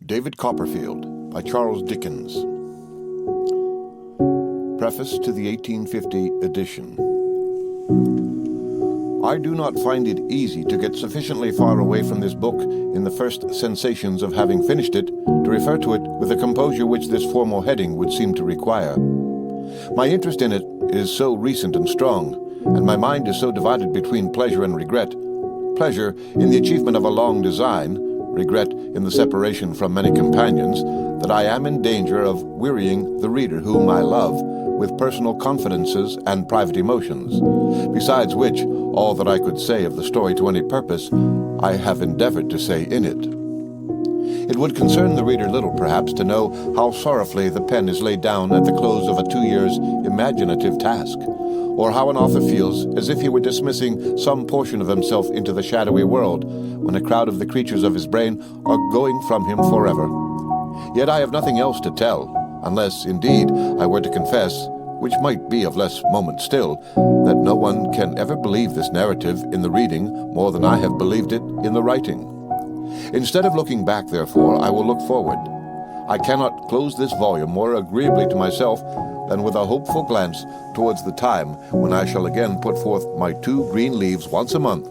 David Copperfield by Charles Dickens. Preface to the 1850 edition. I do not find it easy to get sufficiently far away from this book in the first sensations of having finished it to refer to it with the composure which this formal heading would seem to require. My interest in it is so recent and strong, and my mind is so divided between pleasure and regret. Pleasure in the achievement of a long design, regret in the separation from many companions, that I am in danger of wearying the reader whom I love with personal confidences and private emotions, besides which all that I could say of the story to any purpose I have endeavored to say in it. It would concern the reader little, perhaps, to know how sorrowfully the pen is laid down at the close of a 2 years' imaginative task, or how an author feels as if he were dismissing some portion of himself into the shadowy world, when a crowd of the creatures of his brain are going from him forever. Yet I have nothing else to tell, unless, indeed, I were to confess, which might be of less moment still, that no one can ever believe this narrative in the reading more than I have believed it in the writing. Instead of looking back, therefore, I will look forward. I cannot close this volume more agreeably to myself than with a hopeful glance towards the time when I shall again put forth my 2 green leaves once a month,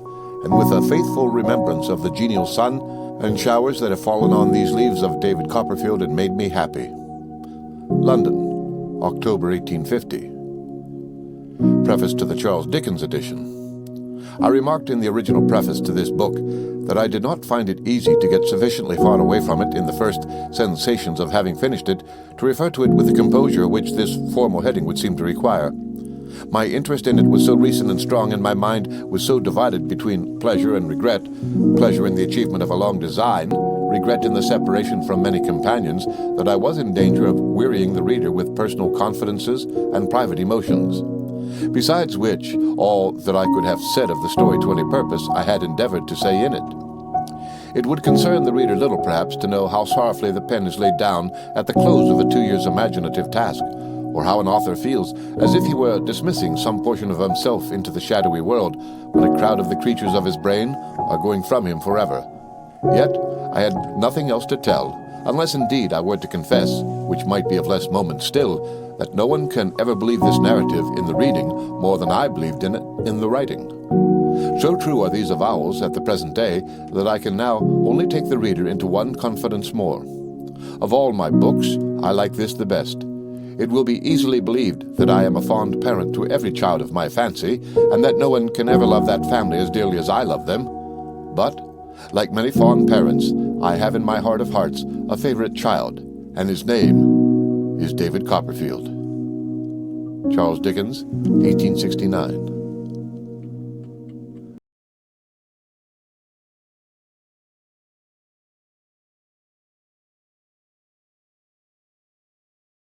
and with a faithful remembrance of the genial sun and showers that have fallen on these leaves of David Copperfield and made me happy. London, October 1850. Preface to the Charles Dickens edition. I remarked in the original preface to this book that I did not find it easy to get sufficiently far away from it in the first sensations of having finished it to refer to it with the composure which this formal heading would seem to require. My interest in it was so recent and strong, and my mind was so divided between pleasure and regret, pleasure in the achievement of a long design, regret in the separation from many companions, that I was in danger of wearying the reader with personal confidences and private emotions. Besides which, all that I could have said of the story to any purpose I had endeavored to say in it. It would concern the reader little, perhaps, to know how sorrowfully the pen is laid down at the close of a 2 years' imaginative task, or how an author feels as if he were dismissing some portion of himself into the shadowy world, when a crowd of the creatures of his brain are going from him forever. Yet I had nothing else to tell, unless indeed I were to confess, which might be of less moment still, that no one can ever believe this narrative in the reading more than I believed in it in the writing. So true are these avowals at the present day that I can now only take the reader into one confidence more. Of all my books, I like this the best. It will be easily believed that I am a fond parent to every child of my fancy, and that no one can ever love that family as dearly as I love them. But, like many fond parents, I have in my heart of hearts a favorite child, and his name is David Copperfield. Charles Dickens, 1869.